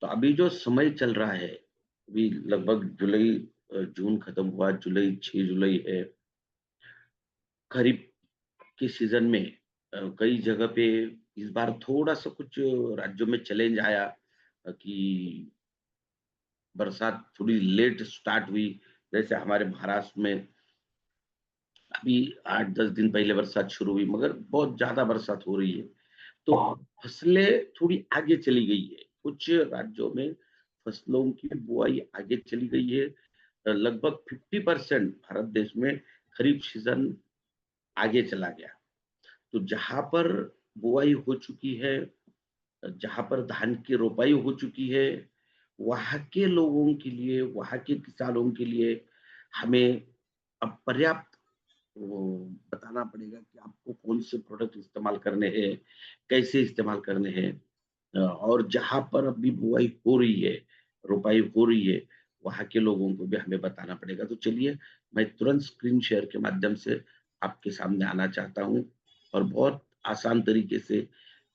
तो अभी जो समय चल रहा है, अभी लगभग जुलाई जून खत्म हुआ, जुलाई 6 जुलाई है। खरीफ के सीज़न में कई जगह पे इस बार थोड़ा-सा कुछ राज्यों में चैलेंज आया कि बरसात थोड़ी लेट स्टार्ट हुई। जैसे हमारे महाराष्ट्र में अभी 8-10 दिन पहले बरसात शुरू हुई, मगर बहुत ज़्यादा बरसात हो रही है। तो फसलें थोड़ी आगे चली गई है। कुछ राज्यों में फसलों की बुआई आगे चली गई है। लगभग 50% भारत देश में खरीफ सीज़न आगे चला गया। तो जहाँ पर बुआई हो चुकी है, जहाँ पर धान की रोपाई हो चुकी है, वहाँ के लोगों के लिए, वहाँ के किसानों के लिए हमें अब पर्याप्त वो बताना पड़ेगा कि आपको कौन से प्रोडक्ट इस्तेमाल करने हैं, कैसे इस्तेमाल करने हैं। और जहाँ पर अभी बुआई हो रही है, रोपाई हो रही है, वहाँ के लोगों को भी हमें बताना पड़ेगा। तो चलिए, मैं तुरंत स्क्रीन शेयर के माध्यम से आपके सामने आना चाहता हूँ और बहुत आसान तरीके से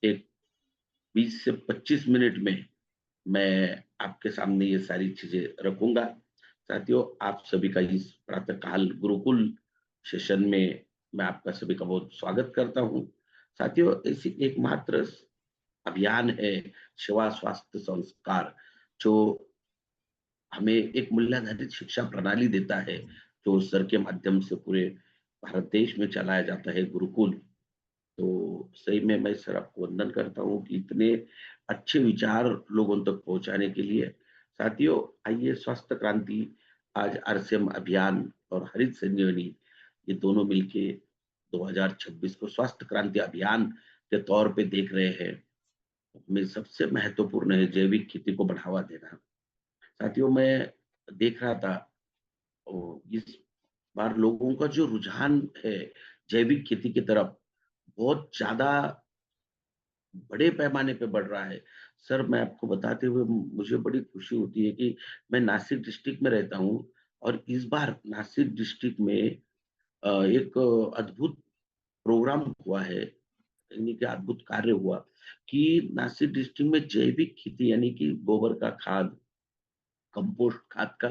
एक 20 से 25 मिनट में मैं आपके सामने ये सारी चीज़ें रखूँगा। साथियों, आप सभी का इस प्रातःकाल गुरुकुल सेशन में मैं आपका सभी का बहुत स्वागत करता हूँ। साथियों, ऐसी एकमात्र अभियान है सेवा स्वास्थ्य संस्कार, जो हमें एक मूल्याधारित शिक्षा प्रणाली देता है, जो सर के माध्यम से पूरे भारत देश में चलाया जाता है, गुरुकुल। तो सही में मैं सर आपको वंदन करता हूँ कि इतने अच्छे विचार लोगों तक पहुँचाने के लिए। साथियों, आइए स्वास्थ्य क्रांति आज आरसीएम अभियान और हरित संजीवनी, ये दोनों मिलके 2026 को स्वास्थ्य क्रांति अभियान के तौर पे देख रहे हैं। में सबसे महत्वपूर्ण है जैविक खेती को बढ़ावा देना। साथियों, मैं देख रहा था इस बार लोगों का जो रुझान है जैविक खेती की तरफ, बहुत ज़्यादा बड़े पैमाने पे बढ़ रहा है। सर, मैं आपको बताते हुए मुझे बड़ी खुशी होती है कि मैं नासिक डिस्ट्रिक्ट में रहता हूँ और इस बार नासिक डिस्ट्रिक्ट में एक अद्भुत प्रोग्राम हुआ है, यानी कि अद्भुत कार्य हुआ कि नासिक डिस्ट्रिक्ट में जैविक खेती यानी कि गोबर का खाद, कंपोस्ट खाद का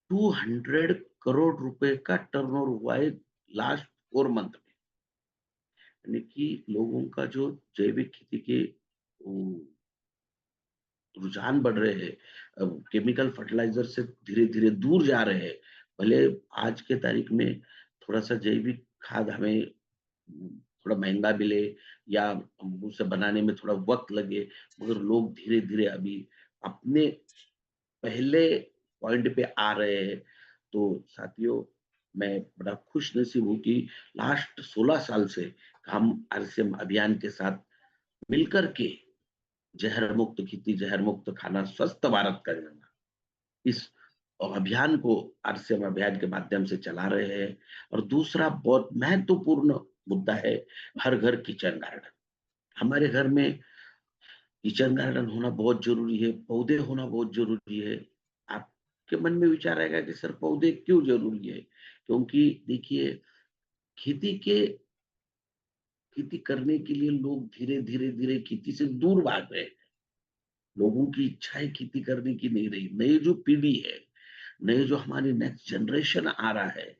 200 करोड़ रुपए का टर्नओवर हुआ है लास्ट 4 मंथ में। यानी कि लोगों का जो जैविक खेती के वो रुझान बढ़ रहे हैं, केमिकल फर्टिलाइज़र से धीरे-धीरे दूर जा रहे हैं। भले आज के तारीख में थोड़ा-सा जैविक खाद हमें थोड़ा महँगा मिले या उसे बनाने में थोड़ा वक़्त लगे, मगर लोग धीरे-धीरे अभी अपने पहले पॉइंट पे आ रहे हैं। तो साथियों, मैं बड़ा खुशनसीब हूँ कि लास्ट 16 साल से हम आरसीएम अभियान के साथ मिलकर के जहर मुक्त खेती, जहर मुक्त खाना, स्वस्थ भारत का निर्माण, इस अभियान को आरसीएम अभियान के माध्यम से चला रहे हैं। और दूसरा बहुत महत्वपूर्ण मुद्दा है, हर घर किचन गार्डन। हमारे घर में किचन गार्डन होना बहुत ज़रूरी है, पौधे होना बहुत ज़रूरी है। आपके मन में विचार आएगा कि सर पौधे क्यों ज़रूरी है? क्योंकि देखिए, खेती के खेती करने के लिए लोग धीरे-धीरे खेती से दूर भाग रहे हैं। लोगों की इच्छाएँ खेती करने की नहीं रही। नई जो पीढ़ी है, नए जो हमारी नेक्स्ट जनरेशन आ रहा है,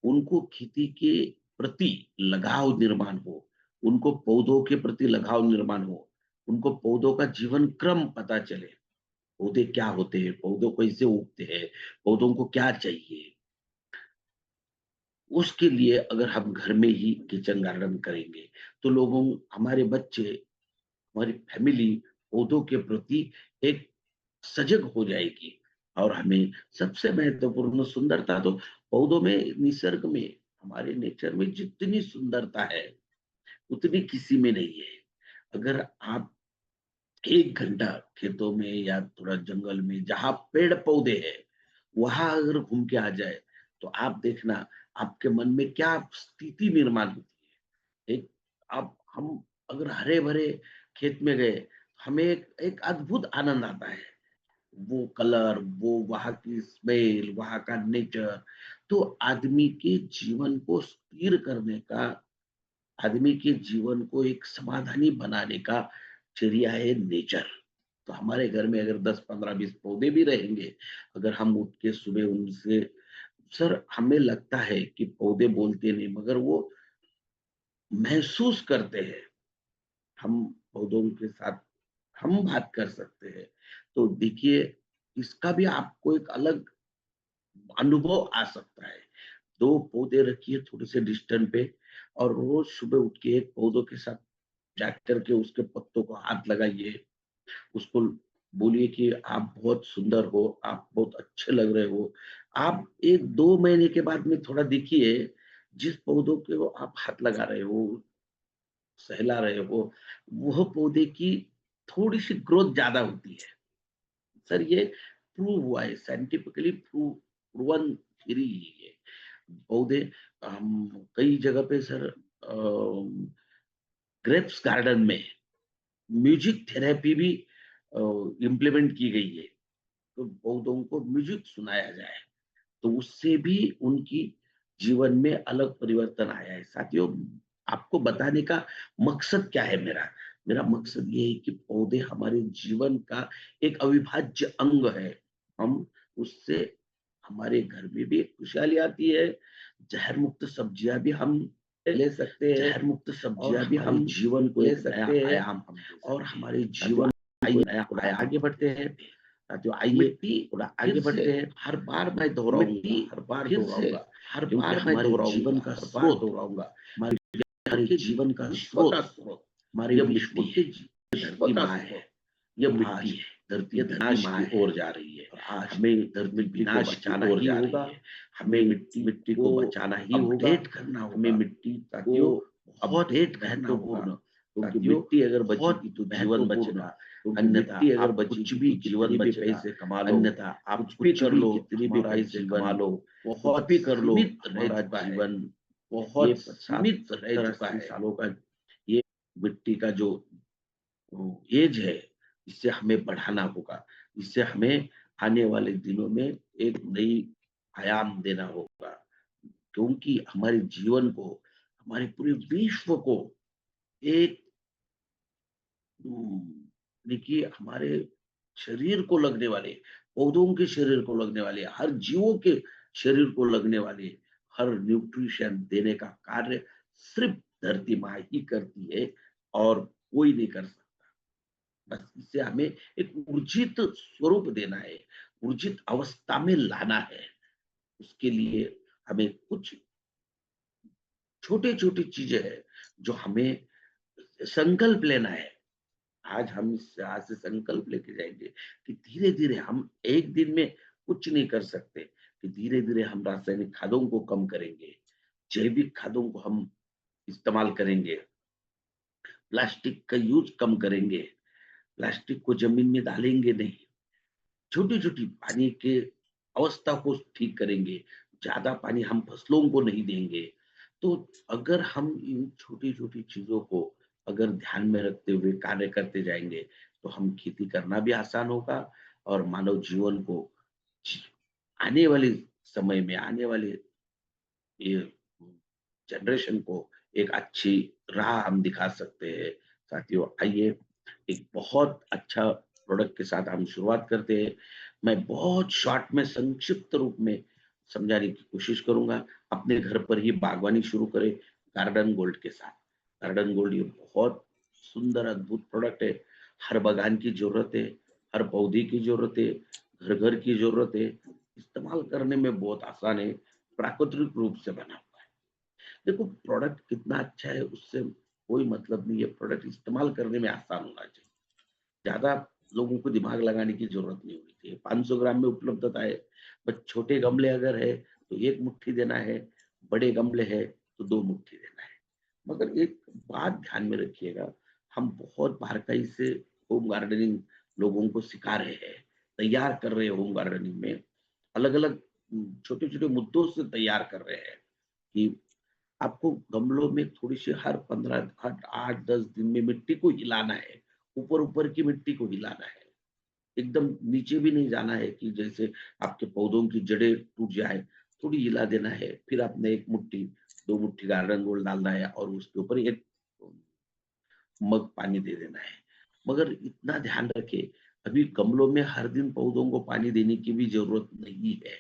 उनको खेती के प्रति लगाव निर्माण हो, उनको पौधों के प्रति लगाव निर्माण हो, उनको पौधों का जीवन क्रम पता चले। पौधे क्या होते हैं, पौधों कैसे उगते हैं, पौधों को क्या चाहिए। उसके लिए अगर हम घर में ही किचन गार्डन करेंगे, तो लोगों हमारे बच्चे, हमारी फैमिली पौधों के प्रति एक सजग हो जाएगी। और हमें सबसे महत्वपूर्ण सुंदरता तो पौधों में, निसर्ग में, हमारे नेचर में जितनी सुंदरता है, उतनी किसी में नहीं है। अगर आप 1 घंटा खेतों में या थोड़ा जंगल में जहाँ पेड़-पौधे हैं, वहाँ अगर घूम के आ जाए, तो आप देखना आपके मन में क्या स्थिति निर्माण होती है। एक आप हम अगर हरे-भरे खेत में गए, हमें एक एक अद्भुत आनंद आता है। वो कलर, वो वहाँ की स्मेल, वहाँ का नेचर, तो आदमी के जीवन को स्थिर करने का, आदमी के जीवन को एक समाधानी बनाने का ज़रिया है नेचर। तो हमारे घर में अगर 10, 15, 20 पौधे भी रहेंगे, अगर हम उठ के सुबह उनसे सर हमें लगता है कि पौधे बोलते नहीं मगर वो महसूस करते हैं। हम पौधों के साथ हम बात कर सकते हैं। तो देखिए इसका भी आपको एक अलग अनुभव आ सकता है। 2 पौधे रखिए थोड़े से डिस्टेंस पे और रोज़ सुबह उठ के एक पौधों के साथ जाकर के उसके पत्तों को हाथ लगाइए। उसको बोलिए कि आप बहुत सुंदर हो, आप बहुत अच्छे लग रहे हो। आप 1-2 महीने के बाद में थोड़ा देखिए, जिस पौधों के वो आप हाथ लगा रहे हो, सहला रहे हो, वह पौधे की थोड़ी-सी ग्रोथ ज़्यादा होती है। सर ये प्रूव हुआ है, साइंटिफिकली प्रूवन थ्योरी है ये। पौधे हम कई जगह पे सर ग्रेप्स गार्डन में म्यूजिक थेरेपी भी इम्प्लीमेंट की गई है। तो पौधों को म्यूजिक सुनाया जाए, तो उससे भी उनकी जीवन में अलग परिवर्तन आया है। साथियों, आपको बताने का मकसद क्या है मेरा? मेरा मकसद ये है कि पौधे हमारे जीवन का एक अविभाज्य अंग है। हम उससे हमारे घर में भी एक खुशहाली आती है, जहर मुक्त सब्जियाँ भी हम ले सकते हैं, जहर मुक्त सब्जियाँ भी हम जीवन को एक नया आयाम हम दे सकते हैं और हमारे जीवन को एक नया आयाम आगे बढ़ते हैं। साथियों आइए थोड़ा आगे बढ़ते हैं। हर बार मैं दोहराऊँगा, हर बार दोहराऊँगा, हर बार मैं दोहराऊँगा, हर बार दोहराऊँगा। हमारे हमारे जीवन का स्रोत, हमारी विश्व के धरती माँ है, ये मिट्टी है, धरती विनाश की ओर जा रही है। आज हमें धरती विनाश की ओर जा रही है। हमें मिट्टी को बचाना ही होगा, अपडेट करना होगा। हमें मिट्टी को अपडेट करना होगा, क्योंकि मिट्टी अगर बचेगी तो जीवन बचेगा। अन्यथा अगर बची भी जीवन बचेगा, पैसे कमा लो, अन्यथा आप कुछ भी कर लो, कितनी भी पैसे कमा लो, बहुत भी कर लो, हमारा जीवन बहुत सीमित रह चुका है। सालों का ये मिट्टी का जो एज है, इससे हमें बढ़ाना होगा। इससे हमें आने वाले दिनों में एक नई आयाम देना होगा, क्योंकि हमारे जीवन को, हमारे पूरे विश्व को एक देखिए हमारे शरीर को लगने वाले, पौधों के शरीर को लगने वाले, हर जीवों के शरीर को लगने वाले हर न्यूट्रिशन देने का कार्य सिर्फ धरती माँ ही करती है और कोई नहीं कर सकता। बस इससे हमें एक ऊर्जित स्वरूप देना है, ऊर्जित अवस्था में लाना है। उसके लिए हमें कुछ छोटे-छोटे चीजें हैं, जो हमें संकल्प लेना है। आज से संकल्प लेके जाएँगे कि धीरे-धीरे हम एक दिन में कुछ नहीं कर सकते, कि धीरे-धीरे हम रासायनिक खादों को कम करेंगे, जैविक खादों को हम इस्तेमाल करेंगे, प्लास्टिक का यूज़ कम करेंगे, प्लास्टिक को ज़मीन में डालेंगे नहीं, छोटी-छोटी पानी के अवस्था को ठीक करेंगे, ज़्यादा पानी हम फसलों को नहीं देंगे। तो अगर हम इन छोटी-छोटी चीज़ों को अगर ध्यान में रखते हुए कार्य करते जाएँगे, तो हम खेती करना भी आसान होगा और मानव जीवन को जी आने वाले समय में, आने वाले ये जनरेशन को एक अच्छी राह हम दिखा सकते हैं। साथियों आइए एक बहुत अच्छा प्रोडक्ट के साथ हम शुरुआत करते हैं। मैं बहुत शॉर्ट में संक्षिप्त रूप में समझाने की कोशिश करूँगा। अपने घर पर ही बागवानी शुरू करें गार्डन गोल्ड के साथ। गार्डन गोल्ड ये बहुत सुंदर अद्भुत प्रोडक्ट है। हर बागान की ज़रूरत है, हर पौधे की ज़रूरत है, घर-घर की ज़रूरत है। इस्तेमाल करने में बहुत आसान है, प्राकृतिक रूप से बना हुआ है। देखो प्रोडक्ट कितना अच्छा है उससे कोई मतलब नहीं है, प्रोडक्ट इस्तेमाल करने में आसान होना चाहिए। ज़्यादा लोगों को दिमाग लगाने की ज़रूरत नहीं होनी चाहिए। 500 ग्राम में उपलब्धता है, बस छोटे गमले अगर है तो 1 मुट्ठी देना है, बड़े गमले हैं तो 2 मुट्ठी देना है। मगर एक बात ध्यान में रखिएगा, हम बहुत बारीकाई से होम गार्डनिंग लोगों को सिखा रहे हैं, तैयार कर रहे हैं होम गार्डनिंग में, अलग-अलग छोटे-छोटे मुद्दों से तैयार कर रहे हैं कि आपको गमलों में थोड़ी-सी हर 15 हर 8-10 दिन में मिट्टी को हिलाना है, ऊपर-ऊपर की मिट्टी को हिलाना है। एकदम नीचे भी नहीं जाना है कि जैसे आपके पौधों की जड़ें टूट जाए, थोड़ी हिला देना है। फिर आपने 1 मुट्ठी, 2 मुट्ठी गार्डन घोल डालना है और उसके ऊपर 1 मग पानी दे देना है। मगर इतना ध्यान रखें, अभी गमलों में हर दिन पौधों को पानी देने की भी ज़रूरत नहीं है,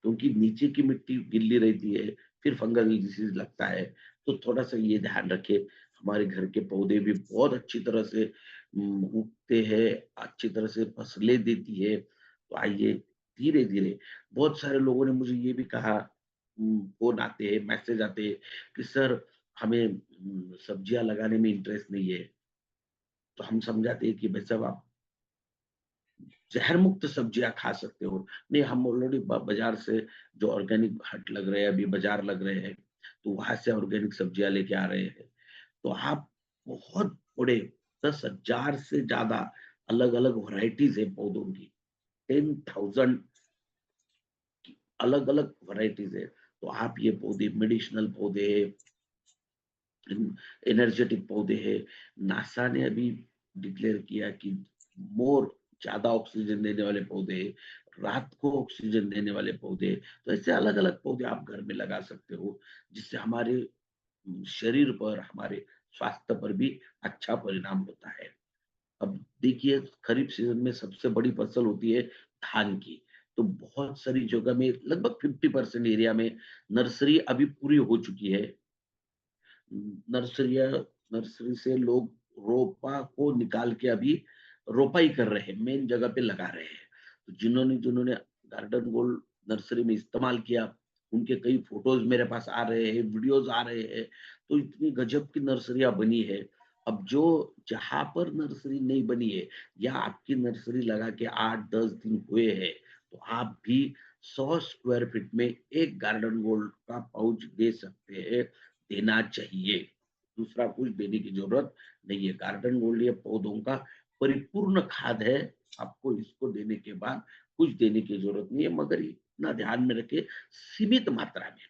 क्योंकि नीचे की मिट्टी गीली रहती है, फिर फंगल डिसीज़ लगता है। तो थोड़ा-सा ये ध्यान रखें, हमारे घर के पौधे भी बहुत अच्छी तरह से उगते हैं, अच्छी तरह से फसलें देती है। तो आइए धीरे-धीरे, बहुत सारे लोगों ने मुझे ये भी कहा, फ़ोन आते हैं, मैसेज आते हैं कि सर हमें सब्जियाँ लगाने में इंटरेस्ट नहीं है। तो हम समझाते हैं कि भाई साहब आप ज़हर मुक्त सब्जियाँ खा सकते हो। नहीं, हम ऑलरेडी बाज़ार से जो ऑर्गेनिक हट लग रहे हैं, अभी बाज़ार लग रहे हैं, तो वहाँ से ऑर्गेनिक सब्जियाँ लेके आ रहे हैं। तो आप बहुत बड़े 10,000 से ज़्यादा अलग-अलग वैराइटीज़ है पौधों की। 10,000 की अलग-अलग वैराइटीज़ है। तो आप ये पौधे मेडिसिनल पौधे, एनर्जेटिक पौधे हैं। नासा ने अभी डिक्लेयर किया कि मोर ज़्यादा ऑक्सीजन देने वाले पौधे, रात को ऑक्सीजन देने वाले पौधे, तो ऐसे अलग-अलग पौधे आप घर में लगा सकते हो, जिससे हमारे शरीर पर, हमारे स्वास्थ्य पर भी अच्छा परिणाम होता है। अब देखिए, खरीफ सीज़न में सबसे बड़ी फसल होती है धान की, तो बहुत सारी जगह में लगभग 50% एरिया में नर्सरी अभी पूरी हो चुकी है। नर्सरियाँ नर्सरी से लोग रोपा को निकाल के अभी रोपाई कर रहे हैं, मेन जगह पे लगा रहे हैं। तो जिन्होंने गार्डन गोल्ड नर्सरी में इस्तेमाल किया, उनके कई फ़ोटोज़ मेरे पास आ रहे हैं, वीडियोज़ आ रहे हैं, तो इतनी गज़ब की नर्सरियाँ बनी है। अब जो जहाँ पर नर्सरी नहीं बनी है या आपकी नर्सरी लगा के 8-10 दिन हुए हैं, तो आप भी 100 स्क्वायर फीट में एक गार्डन गोल्ड का पाउच दे सकते हैं, देना चाहिए। दूसरा कुछ देने की ज़रूरत नहीं है। गार्डन गोल्ड ये पौधों का परिपूर्ण खाद है, आपको इसको देने के बाद कुछ देने की ज़रूरत नहीं है, मगर इतना ध्यान में रखें सीमित मात्रा में।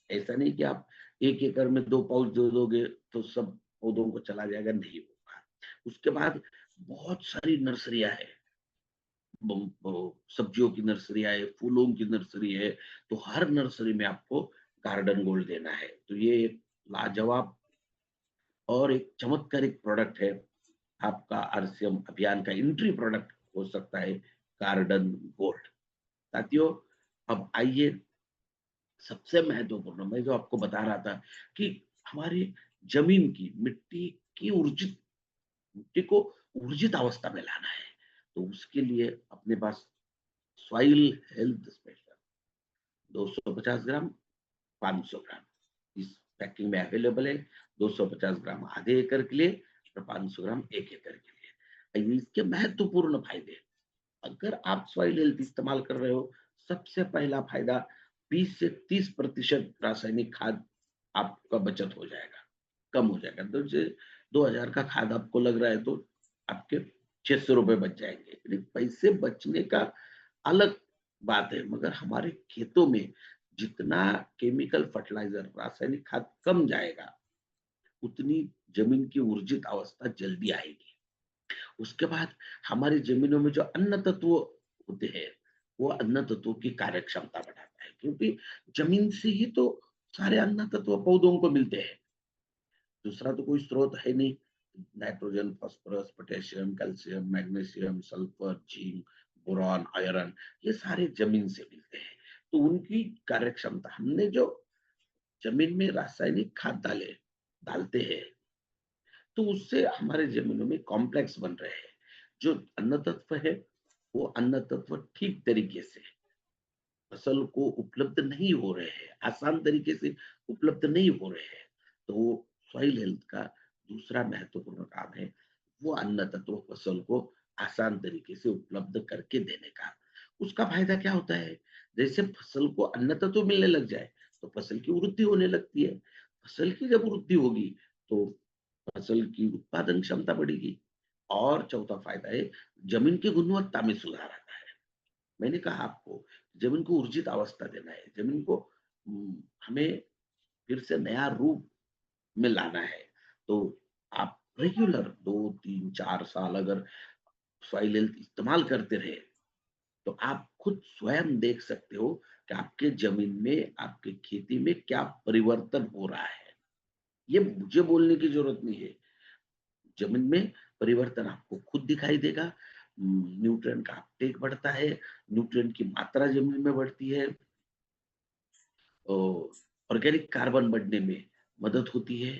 ऐसा नहीं कि आप 1 एकड़ में 2 पाउच दे दोगे तो सब पौधों को चला जाएगा, नहीं होगा। उसके बाद बहुत सारी नर्सरियाँ हैं। बम वो सब्जियों की नर्सरियाँ है, फूलों की नर्सरी है, तो हर नर्सरी में आपको गार्डन गोल्ड देना है। तो ये एक लाजवाब और एक चमत्कारिक प्रोडक्ट है, आपका आरसीएम अभियान का एंट्री प्रोडक्ट हो सकता है गार्डन गोल्ड। साथियों, अब आइए सबसे महत्वपूर्ण मैं जो आपको बता रहा था कि हमारी ज़मीन की मिट्टी को ऊर्जित अवस्था में लाना है। तो उसके लिए अपने पास सॉइल हेल्थ स्पेशल 250 ग्राम, 500 ग्राम इस पैकिंग में अवेलेबल है। 250 ग्राम आधे एकड़ के लिए और 500 ग्राम 1 एकड़ के लिए। इसके महत्वपूर्ण फायदे, अगर आप सॉइल हेल्थ इस्तेमाल कर रहे हो, सबसे पहला फायदा 20 से 30% रासायनिक खाद आपका बचत हो जाएगा, कम हो जाएगा। तो जे 2000 का खाद आपको लग रहा है तो आपके ₹600 बच जाएँगे। लेकिन पैसे बचने का अलग बात है, मगर हमारे खेतों में जितना केमिकल फर्टिलाइज़र, रासायनिक खाद कम जाएगा, उतनी ज़मीन की उर्जित अवस्था जल्दी आएगी। उसके बाद हमारी ज़मीनों में जो अन्न तत्व होते हैं, वो अन्न तत्वों की कार्यक्षमता बढ़ाता है, क्योंकि ज़मीन से ही तो सारे अन्न तत्व पौधों को मिलते हैं। दूसरा तो कोई स्रोत है नहीं। Nitrogen, phosphorus, potassium, calcium, magnesium, sulphur, zinc, boron, iron, ये सारे ज़मीन से मिलते हैं। तो उनकी कार्यक्षमता, हमने जो ज़मीन में रासायनिक खाद डालते हैं, तो उससे हमारे ज़मीनों में कॉम्प्लेक्स बन रहे हैं। जो अन्न तत्व है, वो अन्न तत्व ठीक तरीके से फसल को उपलब्ध नहीं हो रहे हैं, आसान तरीके से उपलब्ध नहीं हो रहे हैं। तो सॉइल हेल्थ का दूसरा महत्वपूर्ण काम है, वो अन्न तत्व फसल को आसान तरीके से उपलब्ध करके देने का। उसका फ़ायदा क्या होता है? जैसे फसल को अन्न तत्व मिलने लग जाए, तो फसल की वृद्धि होने लगती है। फसल की जब वृद्धि होगी, तो फसल की उत्पादन क्षमता बढ़ेगी। और चौथा फ़ायदा है, ज़मीन की गुणवत्ता में सुधार आता है। मैंने कहा आपको, ज़मीन को ऊर्जित अवस्था देना है, ज़मीन को हमें फिर से नया रूप में लाना है। तो आप रेगुलर 2, 3, 4 साल अगर सॉइल हेल्थ इस्तेमाल करते रहे, तो आप खुद स्वयं देख सकते हो कि आपके ज़मीन में, आपकी खेती में क्या परिवर्तन हो रहा है। ये मुझे बोलने की ज़रूरत नहीं है। ज़मीन में परिवर्तन आपको खुद दिखाई देगा। न्यूट्रिएंट का अपटेक बढ़ता है, न्यूट्रिएंट की मात्रा जमीन में बढ़ती है, और ऑर्गेनिक कार्बन बढ़ने में मदद होती है,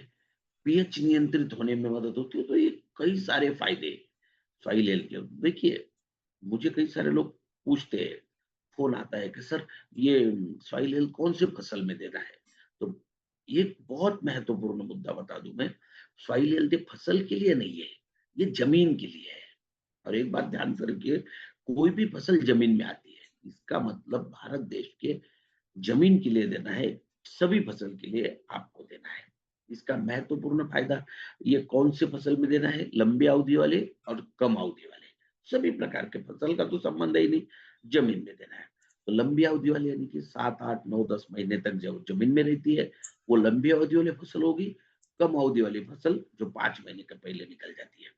पीएच नियंत्रित होने में मदद होती है। तो ये कई सारे फायदे सॉइल हेल्थ के। देखिए, मुझे कई सारे लोग पूछते हैं, फ़ोन आता है कि सर ये सॉइल हेल्थ कौन सी फसल में देना है? तो ये बहुत महत्वपूर्ण मुद्दा बता दूँ मैं, सॉइल हेल्थ ये फसल के लिए नहीं है, ये ज़मीन के लिए है। और एक बात ध्यान से रखिए, कोई भी फसल ज़मीन में आती है, इसका मतलब भारत देश के ज़मीन के लिए देना है, सभी फसल के लिए आपको देना है। इसका महत्वपूर्ण फ़ायदा, ये कौन से फसल में देना है, लंबी अवधि वाले और कम अवधि वाले। सभी प्रकार के फसल का तो संबंध है ही नहीं, ज़मीन में देना है। तो लंबी अवधि वाली यानी कि 7, 8, 9, 10 महीने तक जो ज़मीन में रहती है, वो लंबी अवधि वाली फसल होगी। कम अवधि वाली फसल जो 5 महीने के पहले निकल जाती है।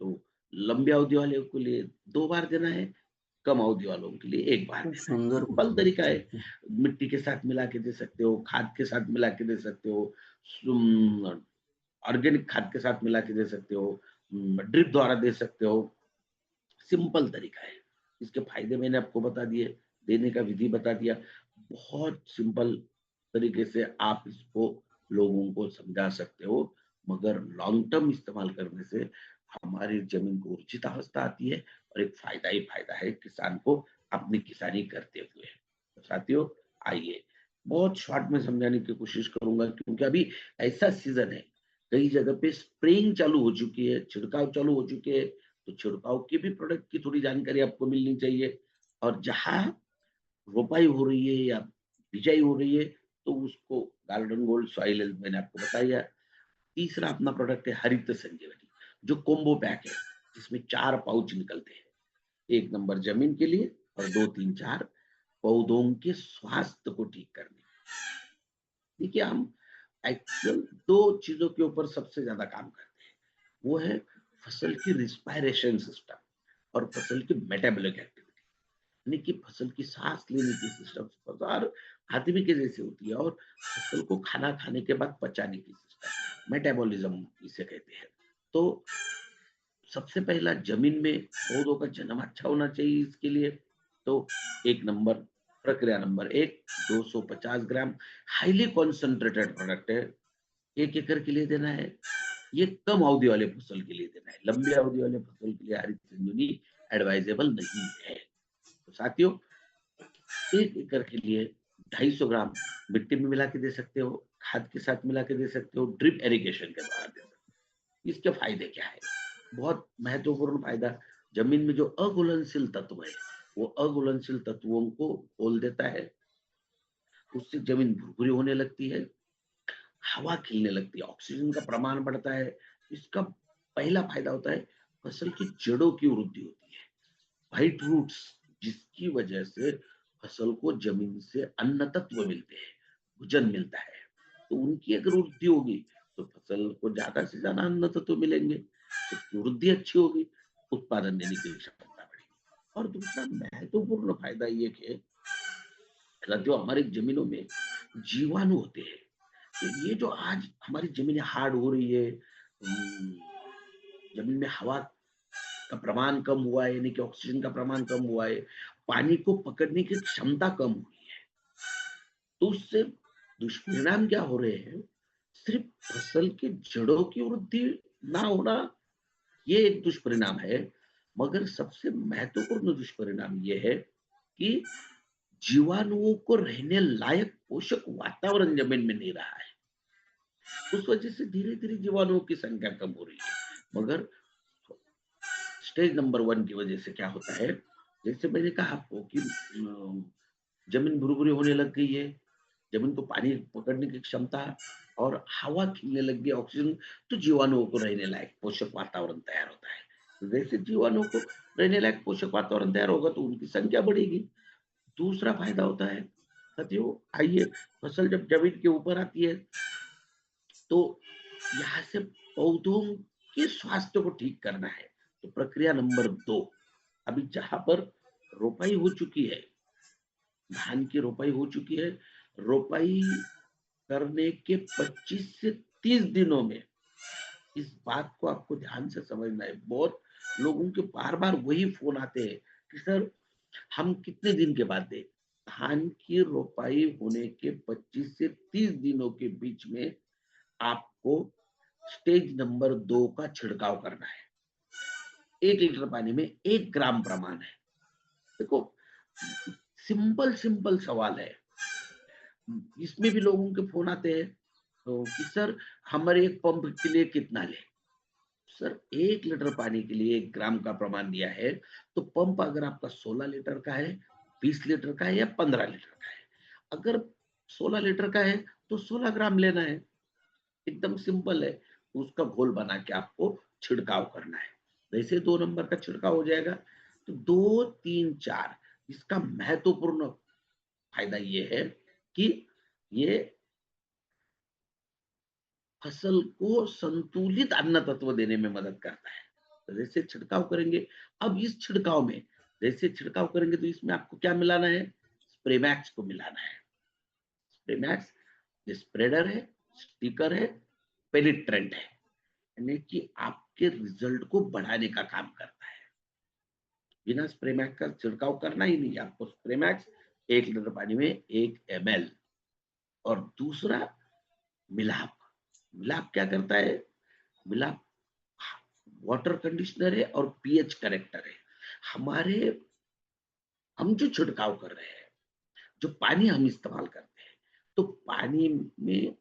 तो लंबी अवधि वाले के लिए 2 बार देना है, कम अवधि वालों के लिए 1 बार खूप देना है। सुंदर सिंपल तरीका है, उत्तर. मिट्टी के साथ मिला के दे सकते हो, खाद के साथ मिला के दे सकते हो, सुम ऑर्गेनिक खाद के साथ मिला के दे सकते हो, ड्रिप द्वारा दे सकते हो। सिंपल तरीका है। इसके फ़ायदे मैंने आपको बता दिए, देने का विधि बता दिया। बहुत सिंपल तरीके से आप इसको लोगों को समझा सकते हो, मगर लॉन्ग टर्म इस्तेमाल करने से हमारी ज़मीन को उर्जित अवस्था आती है और एक फ़ायदा ही फ़ायदा है किसान को अपनी किसानी करते हुए। तो साथियों, आइए, बहुत शॉर्ट में समझाने की कोशिश करूँगा क्योंकि अभी ऐसा सीज़न है, कई जगह पे स्प्रेइंग चालू हो चुकी है, छिड़काव चालू हो चुके हैं। तो छिड़काव के भी प्रोडक्ट की थोड़ी जानकारी आपको मिलनी चाहिए, और जहाँ रोपाई हो रही है या बिजाई हो रही है, तो उसको गार्डन गोल्ड सॉइल हेल्थ मैंने आपको बताया। तीसरा अपना प्रोडक्ट है हरित संजीवनी, जो कॉम्बो पैक है, जिसमें 4 पाउच निकलते हैं। 1 नंबर जमीन के लिए और 2, 3, 4 पौधों के स्वास्थ्य को ठीक करने। देखिए, हम एक्चुअल 2 चीज़ों के ऊपर सबसे ज़्यादा काम करते हैं। वो है फसल की रिस्पायरेशन सिस्टम और फसल की मेटाबॉलिक एक्टिविटी, यानी कि फसल की सांस लेने की सिस्टम और आदमी के जैसे होती है, और फसल को खाना खाने के बाद पचाने की सिस्टम, मेटाबॉलिज्म इसे कहते हैं। तो सबसे पहला जमीन में पौधों का जन्म अच्छा होना चाहिए इसके लिए। तो एक नंबर, प्रक्रिया नंबर एक, 250 ग्राम हाईली कॉन्सेंट्रेटेड प्रोडक्ट है, 1 एकड़ के लिए देना है। ये कम अवधि वाले फसल के लिए देना है, लंबी अवधि वाले फसल के लिए हरित संजीवनी एडवाइजेबल नहीं है। तो साथियों, 1 एकड़ के लिए 250 ग्राम मिट्टी में मिला के दे सकते हो, खाद के साथ मिला के दे सकते हो, ड्रिप इरिगेशन के द्वारा दे सकते हो। इसके फायदे क्या है? बहुत महत्वपूर्ण फायदा, जमीन में जो अघुलनशील तत्व है, वो अघुलनशील तत्वों को खोल देता है, उससे जमीन भुरभुरी होने लगती है, हवा खिलने लगती है, ऑक्सीजन का प्रमाण बढ़ता है। इसका पहला फायदा होता है, फसल की जड़ों की वृद्धि होती है, व्हाइट रूट्स, जिसकी वजह से फसल को जमीन से अन्न तत्व मिलते हैं, भोजन मिलता है। तो उनकी अगर वृद्धि होगी, तो फसल को ज़्यादा से ज़्यादा अन्न तत्व मिलेंगे, उसकी वृद्धि अच्छी होगी, उत्पादन देने की क्षमता बढ़ेगी। और दूसरा महत्वपूर्ण फायदा ये है, जो हमारी ज़मीनों में जीवाणु होते हैं, तो ये जो आज हमारी ज़मीनें हार्ड हो रही है, ज़मीन में हवा का प्रमाण कम हुआ है, यानी कि ऑक्सीजन का प्रमाण कम हुआ है, पानी को पकड़ने की क्षमता कम हुई है। तो उससे दुष्परिणाम क्या हो रहे हैं? सिर्फ़ फसल की जड़ों की वृद्धि ना होना, ये एक दुष्परिणाम है, मगर सबसे महत्वपूर्ण दुष्परिणाम ये है कि जीवाणुओं को रहने लायक पोषक वातावरण ज़मीन में नहीं रहा है। उस वजह से धीरे-धीरे जीवाणुओं की संख्या कम हो रही है। मगर स्टेज नंबर 1 की वजह से क्या होता है, जैसे मैंने कहा आपको कि ज़मीन भुरभुरी होने लग गई है, ज़मीन को पानी पकड़ने की क्षमता और हवा खिलने लग गई, ऑक्सीजन, तो जीवाणुओं को रहने लायक पोषक वातावरण तैयार होता है। तो जैसे जीवाणुओं को रहने लायक पोषक वातावरण तैयार होगा, तो उनकी संख्या बढ़ेगी। दूसरा फायदा होता है, साथियों, आइए, फसल जब ज़मीन के ऊपर आती है, तो यहाँ से पौधों के स्वास्थ्य को ठीक करना है। तो प्रक्रिया नंबर 2, अभी जहाँ पर रोपाई हो चुकी है, धान की रोपाई हो चुकी है, रोपाई करने के 25 से 30 दिनों में इस बात को आपको ध्यान से समझना है। बहुत लोगों के बार-बार वही फ़ोन आते हैं कि सर हम कितने दिन के बाद दें? धान की रोपाई होने के 25 से 30 दिनों के बीच में आपको स्टेज नंबर 2 का छिड़काव करना है। 1 लीटर पानी में 1 ग्राम प्रमाण है। देखो, सिंपल सिंपल सवाल है। इसमें भी लोगों के फ़ोन आते हैं तो कि सर हमारे एक पंप के लिए कितना लें? सर 1 लीटर पानी के लिए 1 ग्राम का प्रमाण दिया है, तो पंप अगर आपका 16 लीटर का है, 20 लीटर का है या 15 लीटर का है। अगर 16 लीटर का है, तो 16 ग्राम लेना है। एकदम सिंपल है। उसका घोल बना के आपको छिड़काव करना है। जैसे 2 नंबर का छिड़काव हो जाएगा, तो 2, 3, 4 इसका महत्वपूर्ण फ़ायदा ये है कि ये फसल को संतुलित अन्न तत्व देने में मदद करता है। तो जैसे छिड़काव करेंगे, अब इस छिड़काव में जैसे छिड़काव करेंगे तो इसमें आपको क्या मिलाना है? स्प्रेमैक्स को मिलाना है। स्प्रेमैक्स ये स्प्रेडर है, स्टिकर है, पेनिट्रेंट है। यानी कि आपके रिजल्ट को बढ़ाने का काम करता है। बिना स्प्रेमैक्स का छिड़काव करना ही नहीं है आपको। स्प्रेमैक्स 1 लीटर पानी में 1 एमएल। और दूसरा मिलाप। मिलाप क्या करता है? मिलाप वाटर कंडीशनर है और पीएच करेक्टर है। हमारे हम जो छिड़काव कर रहे हैं, जो पानी हम इस्तेमाल करते हैं, तो पानी में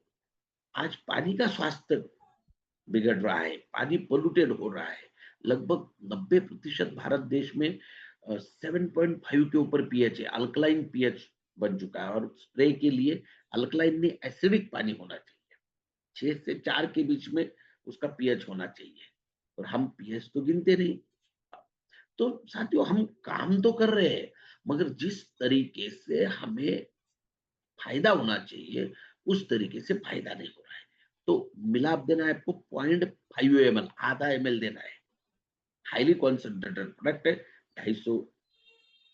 आज पानी का स्वास्थ्य बिगड़ रहा है, पानी पोल्यूटेड हो रहा है। लगभग 90% भारत देश में 7.5 के ऊपर पीएच है, अल्कलाइन पीएच बन चुका है और स्प्रे के लिए अल्कलाइन नहीं एसिडिक पानी होना चाहिए। 6 से 4 के बीच में उसका पीएच होना चाहिए और हम पीएच तो गिनते नहीं। तो साथियों हम काम तो कर रहे हैं, मगर जिस तरीके से हमें फ़ायदा होना चाहिए, उस तरीके से फ़ायदा नहीं हो रहा है। तो मिलाप देना है आपको 0.5 एमएल, आधा एमएल देना है। हाइली कॉन्सन्ट्रेटेड प्रोडक्ट है, 250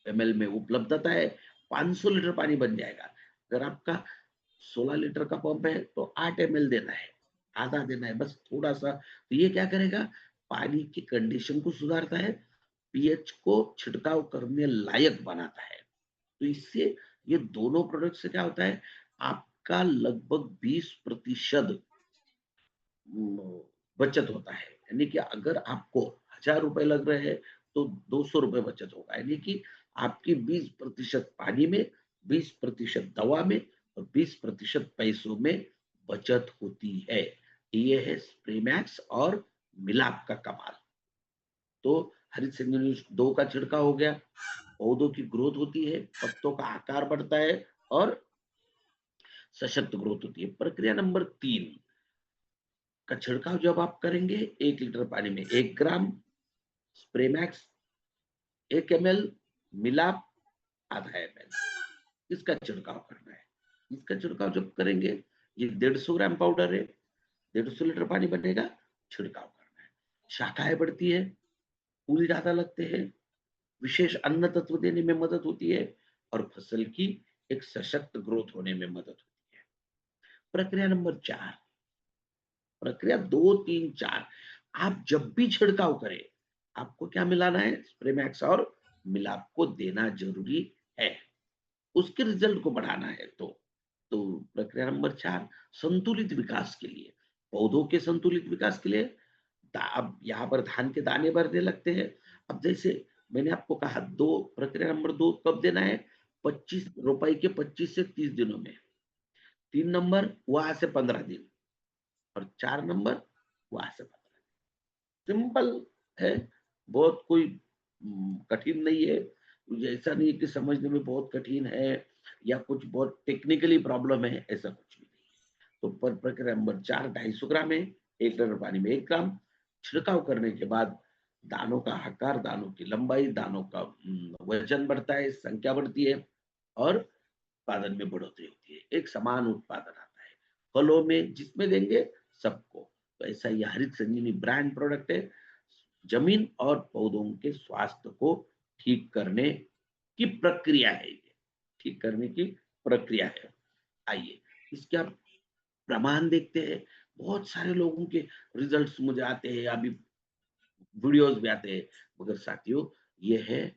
एमएल में उपलब्धता है, 500 लीटर पानी बन जाएगा। अगर आपका 16 लीटर का पंप है, तो 8 एमएल देना है, आधा देना है, बस थोड़ा-सा। तो ये क्या करेगा? पानी की कंडीशन को सुधारता है, पीएच को छिड़काव करने लायक बनाता है। तो इससे ये दोनों प्रोडक्ट से क्या होता है, आपका लगभग 20% बचत होता है। यानी कि अगर आपको ₹1000 लग रहे हैं, तो ₹200 बचत होगा। यानी कि आपकी 20% पानी में, 20% दवा में और 20% पैसों में बचत होती है। ये है स्प्रेमैक्स और मिलाप का कमाल। तो हरित संजीवनी 2 का छिड़काव हो गया, पौधों की ग्रोथ होती है, पत्तों का आकार बढ़ता है और सशक्त ग्रोथ होती है। प्रक्रिया नंबर 3 का छिड़काव जब आप करेंगे 1 लीटर पानी में 1 ग्राम स्प्रेमैक्स, 1 एमएल मिलाप, आधा एमएल इसका छिड़काव करना है। इसका छिड़काव जब करेंगे, ये 150 ग्राम पाउडर है, 150 लीटर पानी बनेगा, छिड़काव करना है। शाखाएँ बढ़ती है, फूल ज़्यादा लगते हैं, विशेष अन्न तत्व देने में मदद होती है और फसल की एक सशक्त ग्रोथ होने में मदद होती है। प्रक्रिया नंबर 4, प्रक्रिया 2, 3, 4 आप जब भी छिड़काव करें, आपको क्या मिलाना है? स्प्रेमैक्स और मिलाप को देना ज़रूरी है। उसके रिज़ल्ट को बढ़ाना है तो। तो प्रक्रिया नंबर 4 संतुलित विकास के लिए, पौधों के संतुलित विकास के लिए अब यहाँ पर धान के दाने भरने लगते हैं। अब जैसे मैंने आपको कहा 2 प्रक्रिया नंबर 2 कब देना है? 25 रोपाई के 25 से 30 दिनों में। 3 नंबर वहाँ से 15 दिन और 4 नंबर वहाँ से 15 दिन। सिंपल है, बहुत कोई कठिन नहीं है। मुझे ऐसा नहीं है कि समझने में बहुत कठिन है या कुछ बहुत टेक्निकली प्रॉब्लम है, ऐसा कुछ भी नहीं है। तो पर प्रक्रिया नंबर 4 250 ग्राम है, 1 लीटर पानी में 1 ग्राम। छिड़काव करने के बाद दानों का आकार, दानों की लंबाई, दानों का वजन बढ़ता है, संख्या बढ़ती है और उत्पादन में बढ़ोतरी होती है। एक समान उत्पादन आता है। फलों में जिसमें देंगे सबको। तो ऐसा ये हरित संजीवनी ब्रांड प्रोडक्ट है। जमीन और पौधों के स्वास्थ्य को ठीक करने की प्रक्रिया है ये। ठीक करने की प्रक्रिया है। आइए इसके आप प्रमाण देखते हैं। बहुत सारे लोगों के रिजल्ट्स मुझे आते हैं। अभी वीडियोस भी आते हैं, मगर साथियों ये है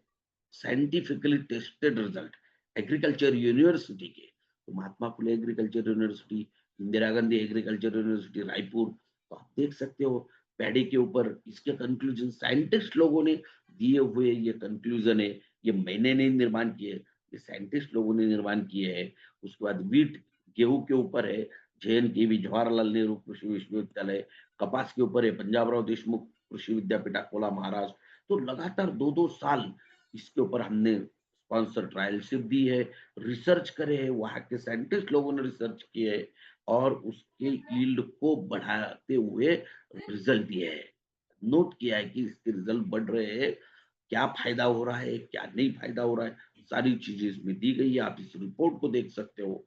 scientifically tested result agriculture university के। तो Mahatma Phule agriculture university, Indira Gandhi agriculture university Raipur, तो आप देख सकते हो पैडी के ऊपर इसके कंक्लूजन साइंटिस्ट लोगों ने दिए हुए ये कंक्लूजन है। ये मैंने नहीं निर्माण किए, ये साइंटिस्ट लोगों ने निर्माण किए हैं। उसके बाद वीट गेहूं के ऊपर है JNKV जवाहरलाल नेहरू कृषि विश्वविद्यालय, कपास के ऊपर है पंजाब राव देशमुख कृषि विद्यापीठ अकोला महाराष्ट्र। तो लगातार 2-2 साल इसके ऊपर हमने स्पॉन्सर ट्रायलशिप दी है, रिसर्च करे है, वहाँ के साइंटिस्ट लोगों ने रिसर्च किए है और उसके यील्ड को बढ़ाते हुए रिजल्ट दिए है। नोट किया है कि इसके रिजल्ट बढ़ रहे हैं, क्या फायदा हो रहा है, क्या नहीं फायदा हो रहा है, सारी चीजें इसमें दी गई है। आप इस रिपोर्ट को देख सकते हो।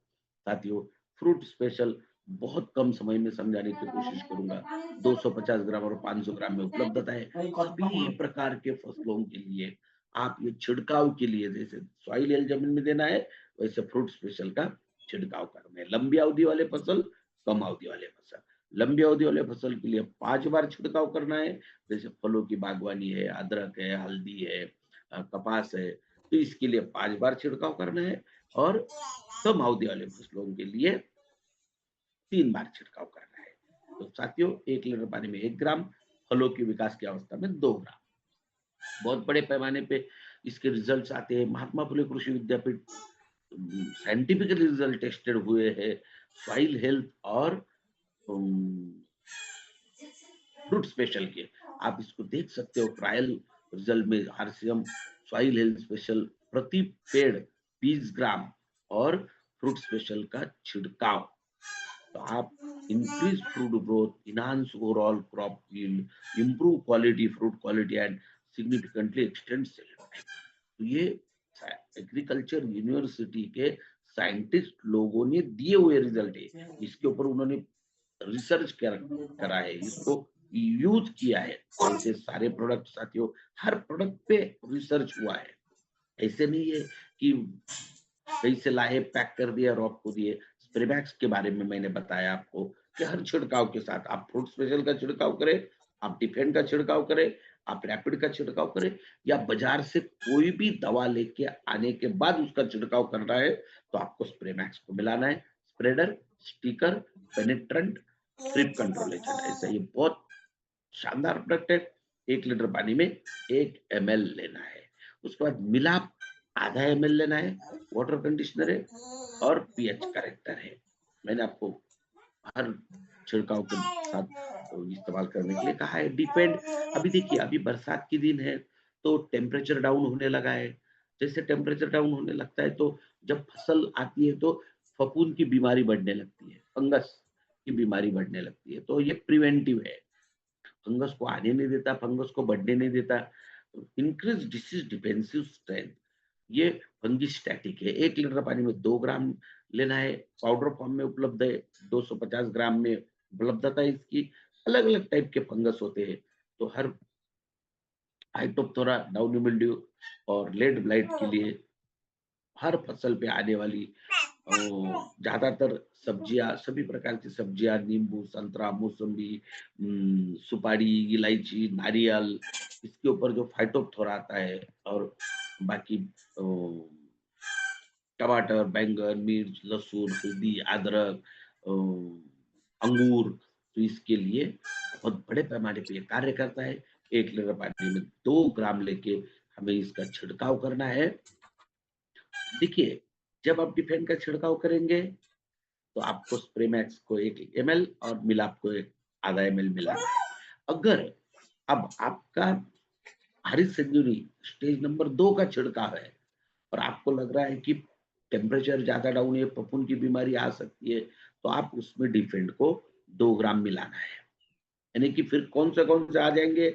साथियों, फ्रूट स्पेशल बहुत कम समय में समझाने की कोशिश करूंगा। 250 ग्राम और 500 ग्राम में उपलब्धता है सभी प्रकार के फसलों के लिए। आप ये छिड़काव के लिए जैसे सॉइल हेल्थ जमीन में देना है, वैसे फ्रूट स्पेशल का छिड़काव करना है। लंबी अवधि वाले फसल, कम अवधि वाले फसल। लंबी अवधि वाले फसल के लिए 5 बार छिड़काव करना है, जैसे फलों की बागवानी है, अदरक है, हल्दी है, कपास है, तो इसके लिए 5 बार छिड़काव करना है। और कम अवधि वाले फसलों के लिए 3 बार छिड़काव करना है। तो साथियों, 1 लीटर पानी में 1 ग्राम, फलों की विकास की अवस्था में 2 ग्राम। बहुत बड़े पैमाने पे इसके रिजल्ट्स आते हैं। महात्मा फुले कृषि विद्यापीठ साइंटिफिकली रिजल्ट टेस्टेड हुए हैं सॉइल हेल्थ और फ्रूट स्पेशल के। आप इसको देख सकते हो ट्रायल रिजल्ट में RCM सॉइल हेल्थ स्पेशल प्रति पेड़ 20 ग्राम और फ्रूट स्पेशल का छिड़काव। तो आप increase fruit growth, enhance overall crop yield, improve quality fruit quality and significantly extend shelf time. तो ये एग्रीकल्चर यूनिवर्सिटी के साइंटिस्ट लोगों ने दिए हुए रिजल्ट है। इसके ऊपर उन्होंने रिसर्च करा है, इसको यूज किया है। ऐसे सारे प्रोडक्ट साथियों, हर प्रोडक्ट पे रिसर्च हुआ है। ऐसे नहीं है कि कहीं से लाए पैक कर दिया और आपको दिए। स्प्रेमैक्स के बारे में मैंने बताया आपको कि हर छिड़काव के साथ आप फ्रूट स्पेशल का छिड़काव करें, आप डिफेंड का छिड़काव करें, आप रैपिड का छिड़काव करें, या बाजार से कोई भी दवा लेके आने के बाद उसका छिड़काव करना है, तो आपको स्प्रेमैक्स को मिलाना है। Spreader, sticker, penetrant, thrip control agent, ऐसा ये बहुत शानदार प्रोडक्ट है। 1 लीटर पानी में 1 ml लेना है। उसके बाद मिलाप ½ ml लेना है। वाटर कंडीशनर है और पीएच करेक्टर है। मैंने आपको हर छिड़काव के साथ इस्तेमाल करने के लिए कहा है। डिपेंड, अभी देखिए अभी बरसात के दिन है तो टेम्परेचर डाउन होने लगा है। जैसे टेम्परेचर डाउन होने लगता है तो जब फसल आती है तो फफूंद की बीमारी बढ़ने लगती है, फंगस की बीमारी बढ़ने लगती है। तो ये प्रिवेंटिव है, फंगस को आने नहीं देता, फंगस को बढ़ने नहीं देता। इंक्रीज डिसीज डिफेंसिव स्ट्रेंथ, ये फंगी स्टैटिक है। 1 लीटर पानी में 2 ग्राम लेना है। पाउडर फॉर्म में उपलब्ध है। 250 ग्राम में उपलब्धता है इसकी। अलग अलग टाइप के फंगस होते हैं, तो हर हाइटोप्थोरा, डाउनी मिल्ड्यू और लेड ब्लाइट के लिए हर फसल पे आने वाली ज्यादातर सब्जियां, सभी प्रकार की सब्जियां, नींबू, संतरा, मौसम्बी, सुपारी, इलायची, नारियल, इसके ऊपर जो फाइटोप्थोरा आता है। और बाकी अ, टमाटर, बैंगन, मिर्च, लहसुन, हल्दी, अदरक, अंगूर, तो इसके लिए बहुत बड़े पैमाने पे ये कार्य करता है। 1 लीटर पानी में 2 ग्राम लेके हमें इसका छिड़काव करना है। देखिए, जब आप डिफेंड का छिड़काव करेंगे तो आपको स्प्रेमैक्स को 1 ml और मिलाप को एक ½ ml मिलाना है। अगर अब आपका हरी संजीवनी स्टेज नंबर 2 का छिड़काव है और आपको लग रहा है कि टेम्परेचर ज्यादा डाउन है, फफूंद की बीमारी आ सकती है, तो आप उसमें डिफेंड को 2 ग्राम मिलाना है। यानी कि फिर कौन से आ जाएंगे?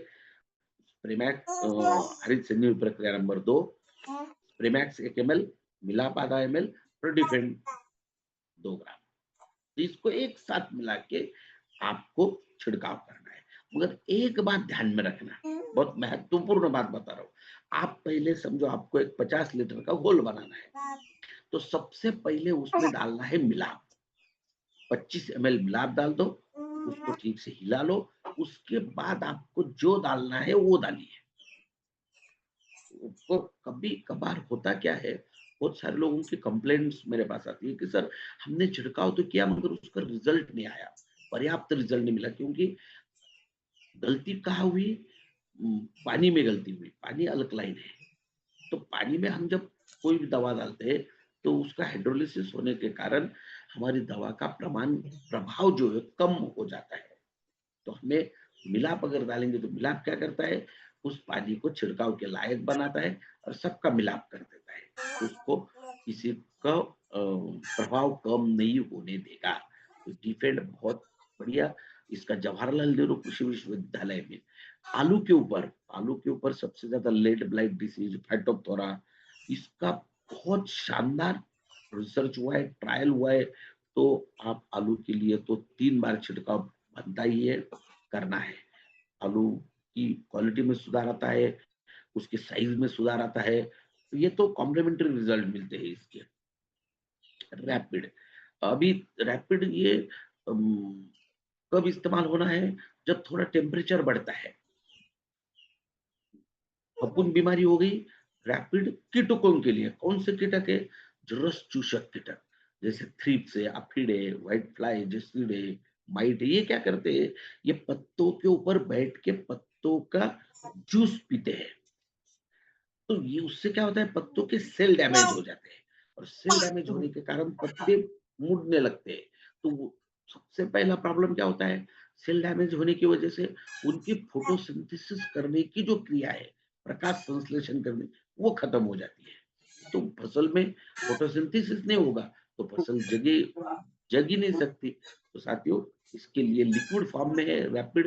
स्प्रेमैक्स हरित संजीवनी प्रक्रिया नंबर 2, स्प्रेमैक्स 1 ml, मिलाप ½ ml और डिफेंड 2 ग्राम। तो इसको एक साथ मिला के आपको छिड़काव करना है। मगर एक बात ध्यान में रखना, बहुत महत्वपूर्ण बात बता रहा हूँ। आप पहले समझो आपको एक 50 लीटर का घोल बनाना है, तो सबसे पहले उसमें डालना है मिलाप। 25 ml मिलाप डाल दो, उसको ठीक से हिला लो, उसके बाद आपको जो डालना है वो डालिए। वो कभी कभार होता क्या है, बहुत सारे लोगों की कंप्लेंट्स मेरे पास आती है कि सर हमने छिड़काव तो किया मगर उसका रिजल्ट नहीं आया, पर्याप्त रिजल्ट नहीं मिला, क्योंकि गलती कहाँ हुई? पानी में गलती हुई, पानी अल्कलाइन है। तो पानी में हम जब कोई भी दवा डालते हैं, तो उसका हाइड्रोलिसिस होने के कारण हमारी दवा का प्रभाव जो है कम हो जाता है। तो हमें मिलाप अगर डालेंगे तो मिलाप क्या करता है, उस पानी को छिड़काव के लायक बनाता है और सबका मिलाप कर देता है। तो उसको किसी का प्रभाव कम नहीं होने देगा। तो डिफेंड बहुत बढ़िया, इसका जवाहरलाल नेहरू कृषि विश्वविद्यालय में आलू के ऊपर सबसे ज्यादा लेड ब्लाइट डिसीज, फाइटोप्थोरा, इसका बहुत शानदार रिसर्च हुआ है, ट्रायल हुआ है। तो आप आलू के लिए तो 3 बार छिड़काव बनता ही है, करना है। आलू की क्वालिटी में सुधार आता है, उसके साइज में सुधार आता है। तो ये तो कॉम्प्लीमेंट्री रिजल्ट मिलते हैं इसके। रैपिड, अभी रैपिड ये कब इस्तेमाल होना है? जब थोड़ा टेम्परेचर बढ़ता है, फफूंद बीमारी हो गई, रैपिड कीटकों के लिए कौन से कीटक है? जो रस चूसक कीटक, जैसे थ्रिप्स है, एफिड है, व्हाइट फ्लाई, जैसिड है, माइट है, ये क्या करते हैं? ये पत्तों के ऊपर बैठ के पत्तों का जूस पीते हैं। तो ये उससे क्या होता है, पत्तों के सेल डैमेज हो जाते हैं, और सेल डैमेज होने के कारण पत्ते मुड़ने लगते हैं। तो सबसे पहला प्रॉब्लम क्या होता है, सेल डैमेज होने की वजह से उनकी फोटोसिंथेसिस करने की जो क्रिया है, प्रकाश संश्लेषण करने, वो खत्म हो जाती है। तो फसल में फोटोसिंथेसिस नहीं होगा, तो फसल जग ही नहीं सकती। तो साथियों, इसके लिए लिक्विड फॉर्म में है रैपिड,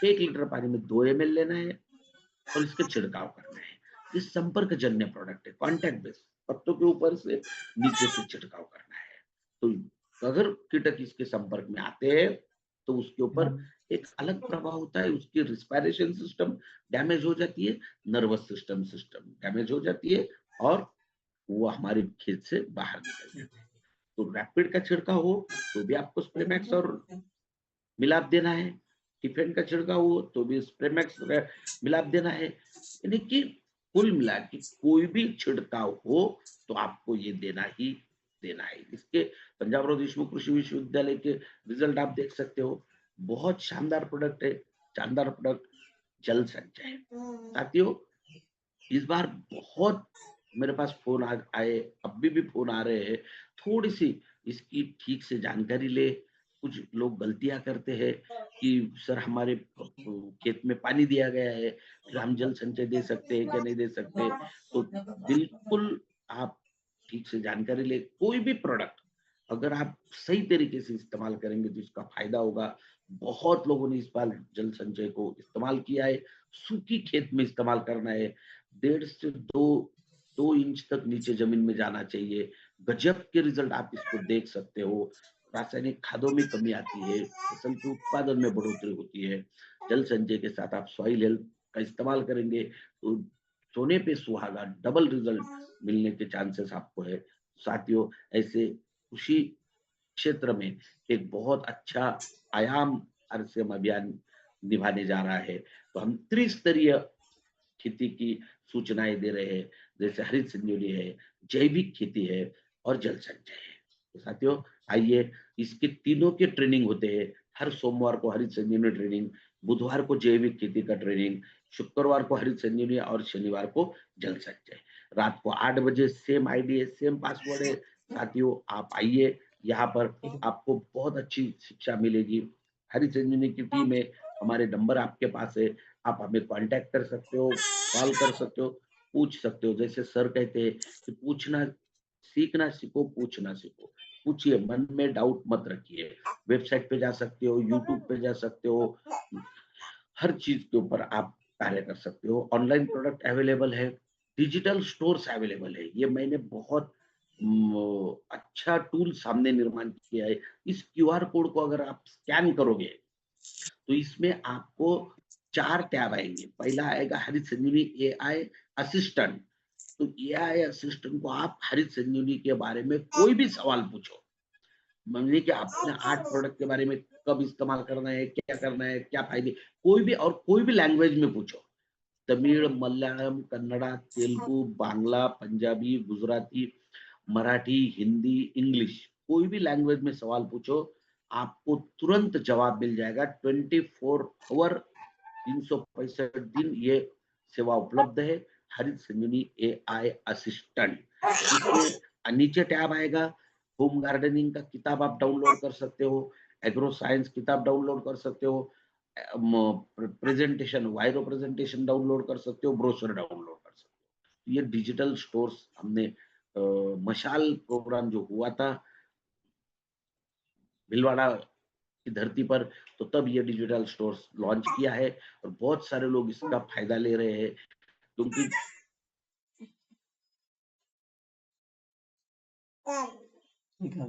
1 लीटर पानी में 2 ml लेना है और इसका छिड़काव करना है। ये संपर्क जन्य प्रोडक्ट है, कॉन्टैक्ट बेस, पत्तों के ऊपर से नीचे से छिड़काव करना है। तो अगर कीटक इसके संपर्क में आते हैं, तो उसके ऊपर एक अलग प्रभाव होता है, उसकी रिस्पायरेशन सिस्टम डैमेज हो जाती है, नर्वस सिस्टम डैमेज हो जाती है, और वो हमारे खेत से बाहर निकल जाते हैं। तो रैपिड का छिड़काव हो तो भी आपको स्प्रेमैक्स और मिलाप देना है, टिफिन का छिड़काव हो तो भी स्प्रेमैक्स मिलाप देना है। यानी कि कुल मिला के कोई भी छिड़काव हो तो आपको ये देना ही देना है। इसके पंजाबराव देशमुख कृषि विश्वविद्यालय के रिजल्ट आप देख सकते हो, बहुत शानदार प्रोडक्ट है, शानदार प्रोडक्ट, जल संचय। साथियों, इस बार बहुत मेरे पास फ़ोन आ आए, अभी भी फ़ोन आ रहे हैं, थोड़ी-सी इसकी ठीक से जानकारी लें। कुछ लोग गलतियाँ करते हैं कि सर हमारे खेत में पानी दिया गया है, फिर हम जल संचय दे सकते हैं क्या नहीं दे सकते? तो बिल्कुल आप ठीक से जानकारी लें। कोई भी प्रोडक्ट अगर आप सही तरीके से इस्तेमाल करेंगे तो इसका फ़ायदा होगा। बहुत लोगों ने इस बार जल संचय को इस्तेमाल किया है, सूखी खेत में इस्तेमाल करना है। 1.5 से 2 इंच तक नीचे ज़मीन में जाना चाहिए। गज़ब के रिज़ल्ट आप इसको देख सकते हो। रासायनिक खादों में कमी आती है, फसल के उत्पादन में बढ़ोतरी होती है। जल संचय के साथ आप सॉइल हेल्थ का इस्तेमाल करेंगे तो सोने पे सुहागा डबल रिज़ल्ट मिलने के चांसेस आपको है। साथियों, ऐसे कृषि क्षेत्र में एक बहुत अच्छा आयाम आरसीएम अभियान निभाने जा रहा है। तो हम त्रिस्तरीय खेती की सूचनाएँ दे रहे हैं, जैसे हरित संजीवनी है, जैविक खेती है और जल संचय है। तो साथियों, आइए इसके तीनों के ट्रेनिंग होते हैं। हर सोमवार को हरित संजीवनी ट्रेनिंग, बुधवार को जैविक खेती का ट्रेनिंग, शुक्रवार को हरित संजीवनी और शनिवार को जल संचय। रात को 8 बजे सेम आईडी है, सेम पासवर्ड है। साथियों, आप आइए, यहाँ पर आपको बहुत अच्छी शिक्षा मिलेगी। हरित संजीवनी की टीम है, हमारे नंबर आपके पास है, आप हमें कॉन्टैक्ट कर सकते हो, कॉल कर सकते हो, पूछ सकते हो। जैसे सर कहते हैं कि पूछना सीखना सीखो, पूछना सीखो। पूछिए, मन में डाउट मत रखिए। वेबसाइट पे जा सकते हो, यूट्यूब पे जा सकते हो, हर चीज़ के ऊपर आप कार्य कर सकते हो। ऑनलाइन प्रोडक्ट अवेलेबल है, डिजिटल स्टोर्स अवेलेबल है। ये मैंने बहुत अच्छा टूल सामने निर्माण किया है। इस क्यूआर कोड को अगर आप स्कैन करोगे तो इसमें आपको 4 टैब आएँगे। पहला आएगा हरित संजीवनी एआई असिस्टेंट। तो एआई असिस्टेंट को आप हरित संजीवनी के बारे में कोई भी सवाल पूछो, मानिए कि आपने 8 प्रोडक्ट के बारे में कब इस्तेमाल करना है, क्या फ़ायदे, कोई भी लैंग्वेज में पूछो। तमिल, मलयालम, कन्नड़ा, तेलुगु, बांग्ला, पंजाबी, गुजराती, मराठी, हिंदी, इंग्लिश, कोई भी लैंग्वेज में सवाल पूछो, आपको तुरंत जवाब मिल जाएगा। 24 ऑवर 365 दिन ये सेवा उपलब्ध है। हरित संजीवनी एआई असिस्टेंट, इसमें नीचे टैब आएगा, होम गार्डनिंग का किताब आप डाउनलोड कर सकते हो, एग्रो साइंस किताब डाउनलोड कर सकते हो, प्रेजेंटेशन, वायरो प्रेजेंटेशन डाउनलोड कर सकते हो, ब्रोशर डाउनलोड कर सकते हो। ये डिजिटल स्टोर्स हमने मशाल प्रोग्राम जो हुआ था भीलवाड़ा की धरती पर, तो तब ये डिजिटल स्टोर्स लॉन्च किया है और बहुत सारे लोग इसका फायदा ले रहे हैं, क्योंकि ठीक है।